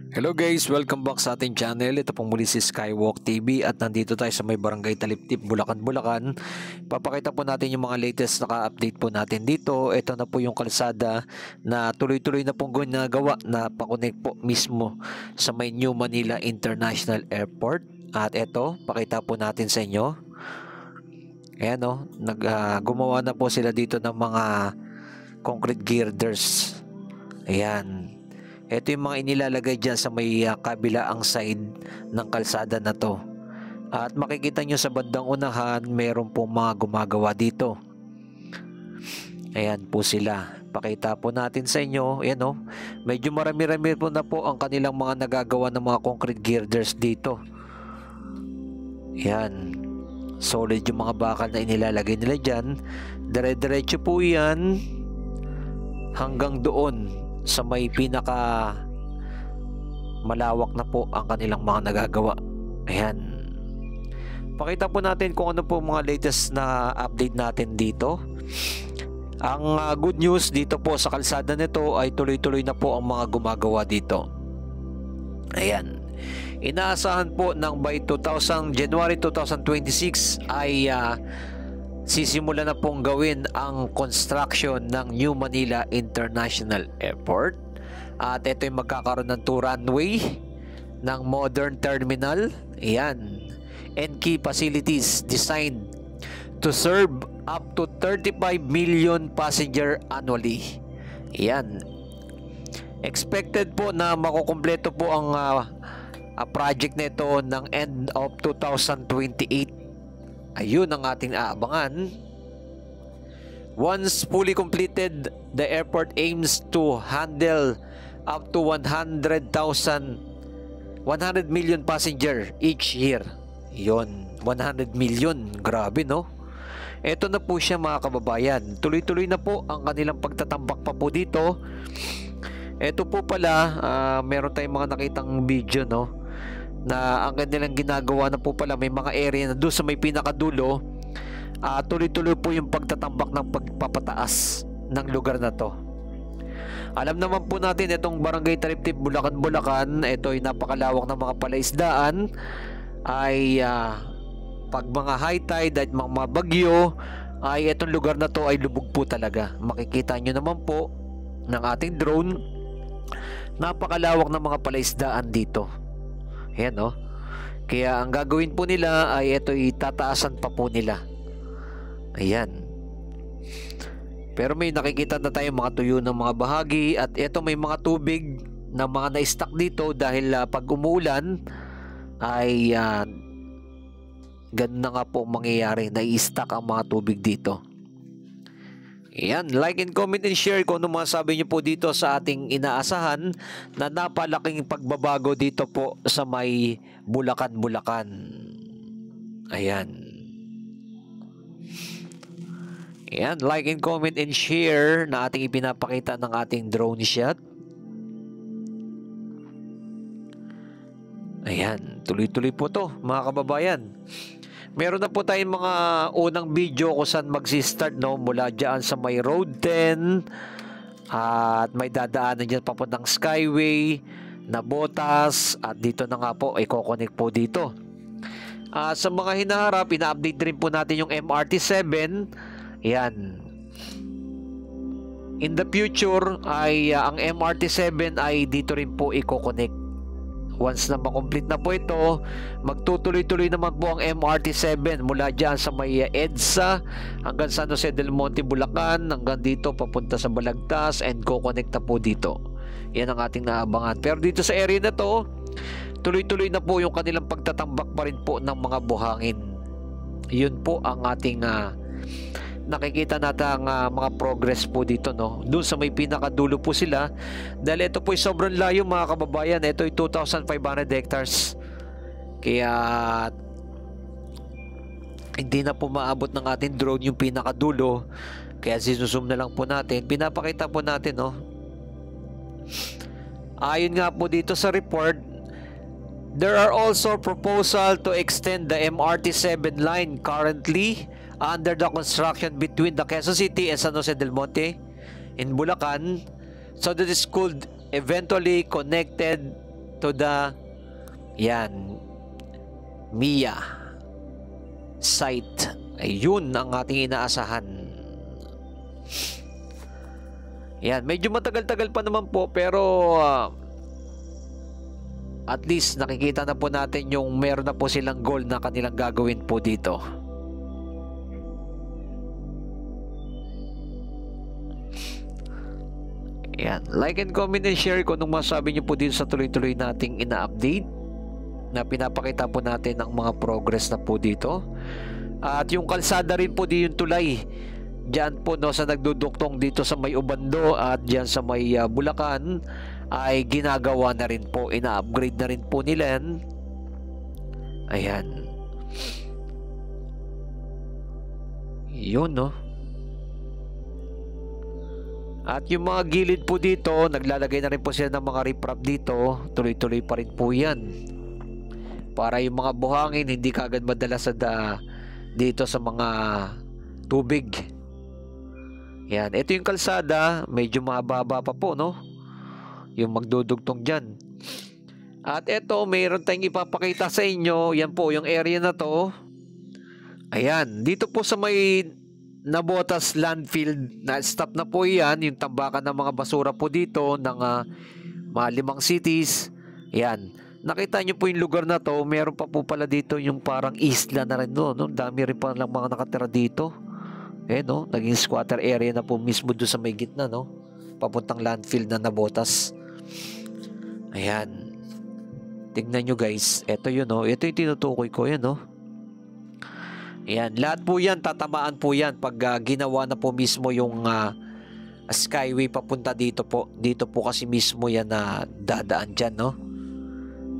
Hello guys, welcome back sa ating channel. Ito pong muli si Skywalk TV at nandito tayo sa may barangay Taliptip, Bulacan, Bulacan. Papakita po natin yung mga latest naka-update po natin dito. Ito na po yung kalsada na tuloy-tuloy na pong ginagawa na pakonek po mismo sa may New Manila International Airport. At ito, pakita po natin sa inyo. Ayan o, gumawa na po sila dito ng mga concrete girders. Ayan. Ito yung mga inilalagay dyan sa may kabilaang side ng kalsada na to. At makikita nyo sa bandang unahan, meron po mga gumagawa dito. Ayan po sila. Pakita po natin sa inyo. Ayan o. Medyo marami-rami po na po ang kanilang mga nagagawa ng mga concrete girders dito. Ayan. Solid yung mga bakal na inilalagay nila dyan. Dire-diretso po yan hanggang doon sa may pinaka malawak na po ang kanilang mga nagagawa. Ayan. Pakita po natin kung ano po mga latest na update natin dito. Ang good news dito po sa kalsada nito ay tuloy-tuloy na po ang mga gumagawa dito. Ayan. Inaasahan po ng by January 2026 ay sisimula na pong gawin ang construction ng New Manila International Airport. At ito yung magkakaroon ng 2 runway, ng modern terminal, ayan, and key facilities designed to serve up to 35 million passenger annually. Ayan. Expected po na makukumpleto po ang project nito ng end of 2028. Ayun ang ating aabangan. Once fully completed, the airport aims to handle up to 100 million passenger each year. Yun, 100 million. Grabe, no? Ito na po siya, mga kababayan. Tuloy-tuloy na po ang kanilang pagtatambak pa po dito. Ito po pala, meron tayong mga nakitang video, no? Na ang kanilang ginagawa na po pala, may mga area na doon sa may pinakadulo, tuloy-tuloy po yung pagtatambak ng pagpapataas ng lugar na to. Alam naman po natin itong barangay Taliptip, Bulacan, Bulacan, ito ay napakalawak ng mga palaisdaan. Ay pag mga high tide at mga bagyo, ay itong lugar na to ay lubog po talaga. Makikita nyo naman po ng ating drone, napakalawak ng mga palaisdaan dito. Ayan, no? Kaya ang gagawin po nila ay ito, itataasan pa po nila. Ayan. Pero may nakikita na tayong mga tuyo ng mga bahagi. At ito, may mga tubig na mga na-stuck dito dahil pag umuulan ay ganun na nga po mangyayari, na-i-stuck ang mga tubig dito. Ayan, like and comment and share kung ano masasabi nyo po dito sa ating inaasahan na napalaking pagbabago dito po sa may Bulacan, Bulacan. Ayan. Ayan, like and comment and share na ating ipinapakita ng ating drone shot. Ayan, tuloy-tuloy po to, mga kababayan. Meron na po tayong mga unang video kung saan magsi-start, no, mula dyan sa may Road 10 at may dadaanan dyan papuntang Skyway na Botas at dito na nga po ay kukonek po dito. Sa mga hinaharap, ina-update rin po natin yung MRT 7. Yan. In the future ay ang MRT 7 ay dito rin po i-connect. Once na makomplete na po ito, magtutuloy-tuloy naman po ang MRT 7 mula dyan sa may EDSA hanggang San Jose del Monte, Bulacan, hanggang dito papunta sa Balagtas and kukonekta po dito. Yan ang ating naabangan. Pero dito sa area na to, tuloy-tuloy na po yung kanilang pagtatambak pa rin po ng mga buhangin. Yun po ang ating nakikita natin mga progress po dito, no? Doon sa may pinakadulo po sila. Dahil ito po ay sobrang layo, mga kababayan. Ito ay 2,500 hectares. Kaya hindi na po maabot ng ating drone yung pinakadulo. Kaya sinusum na lang po natin. Pinapakita po natin, no? Ayon nga po dito sa report, there are also proposal to extend the MRT 7 line currently under the construction between the Quezon City and San Jose del Monte in Bulacan, so that it could eventually connected to the Mia site. Ayun ang ating inaasahan. Yan, medyo matagal-tagal pa naman po, pero at least nakikita na po natin yung meron na po silang goal na kanilang gagawin po dito. Yan, like and comment and share kung anong masabi nyo po dito sa tuloy-tuloy nating ina-update na pinapakita po natin ang mga progress na po dito. At yung kalsada rin po di yung tulay diyan po no, sa nagduduktong dito sa may Ubando at diyan sa may Bulacan ay ginagawa na rin po, ina-upgrade na rin po nila yan. Ayan, yun no. At yung mga gilid po dito, naglalagay na rin po sila ng mga riprap dito. Tuloy-tuloy pa rin po yan para yung mga buhangin hindi kagad madala sa dito sa mga tubig. Yan, ito yung kalsada, medyo mababa pa po no, yung magdudugtong dyan. At ito, mayroon tayong ipapakita sa inyo. Yan po yung area na to. Ayan, dito po sa may Nabotas landfill, na stop na po yan, yung tambakan ng mga basura po dito ng mga 5 cities. Yan, nakita nyo po yung lugar na to. Meron pa po pala dito yung parang isla na rin no? Dami rin pa lang mga nakatira dito. No? Naging squatter area na po mismo doon sa may gitna no? Papuntang landfill na Nabotas. Ayan, tignan nyo guys, ito yun no? Ito yung tinutukoy ko yan no? Ayan, lahat po yan tatamaan po yan pag ginawa na po mismo yung skyway papunta dito po. Dito po kasi mismo yan na dadaan dyan no?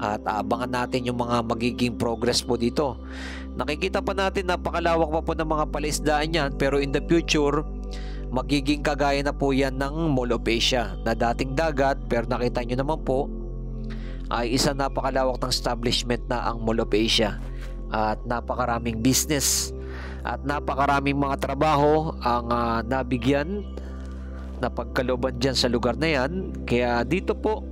At abangan natin yung mga magiging progress po dito. Nakikita pa natin napakalawak pa po ng mga palisdaan yan, pero in the future magiging kagaya na po yan ng Mall of Asia na dating dagat, pero nakita nyo naman po ay isang napakalawak ng establishment na ang Mall of Asia. At napakaraming business at napakaraming mga trabaho ang nabigyan na pagkalooban dyan sa lugar na yan. Kaya dito po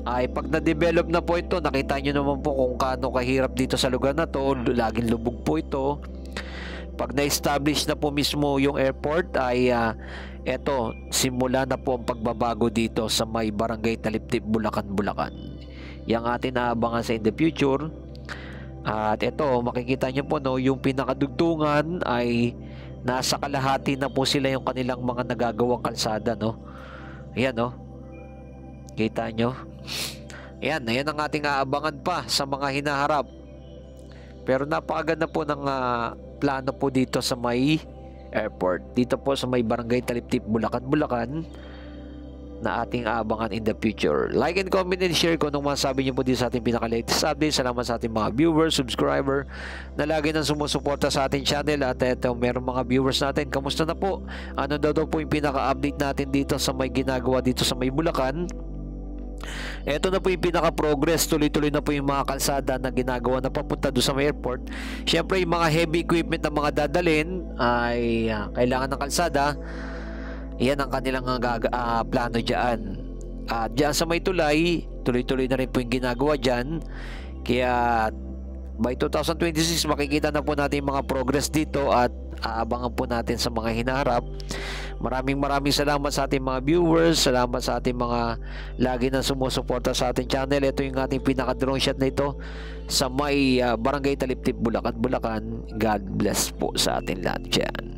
ay pag na-develop na po ito, nakita nyo naman po kung kaano kahirap dito sa lugar na to. Laging lubog po ito. Pag na-establish na po mismo yung airport ay eto, simula na po ang pagbabago dito sa may Barangay Taliptip, Bulacan, Bulacan. Yang atin naabangan sa in the future. At ito, makikita nyo po no, yung pinakadugtungan ay nasa kalahati na po sila yung kanilang mga nagagawang kalsada no. Ayan no, kita nyo. Ayan, ayan ang ating aabangan pa sa mga hinaharap. Pero napakaganda po ng plano po dito sa may airport. Dito po sa may Barangay Taliptip, Bulacan, Bulacan na ating aabangan in the future. Like and comment and share kung anong masabi niyo po dito sa ating pinaka-latest update. Salamat sa ating mga viewers, subscriber na lagi nang sumusuporta sa ating channel. At ito, meron mga viewers natin. Kamusta na po? Ano daw po yung pinaka-update natin dito sa may ginagawa dito sa may Bulacan? Ito na po yung pinaka-progress. Tuloy-tuloy na po yung mga kalsada na ginagawa na papunta doon sa may airport. Siyempre, yung mga heavy equipment na mga dadalhin ay kailangan ng kalsada. Yan ang kanilang plano dyan. At dyan sa may tulay, tuloy-tuloy na rin po yung ginagawa dyan. Kaya by 2026 makikita na po natin yung mga progress dito at aabangan po natin sa mga hinaharap. Maraming salamat sa ating mga viewers. Salamat sa ating mga lagi na sumusuporta sa ating channel. Ito yung ating pinaka-drone shot na ito sa may Barangay Taliptip, Bulacan, Bulacan. God bless po sa ating lahat dyan.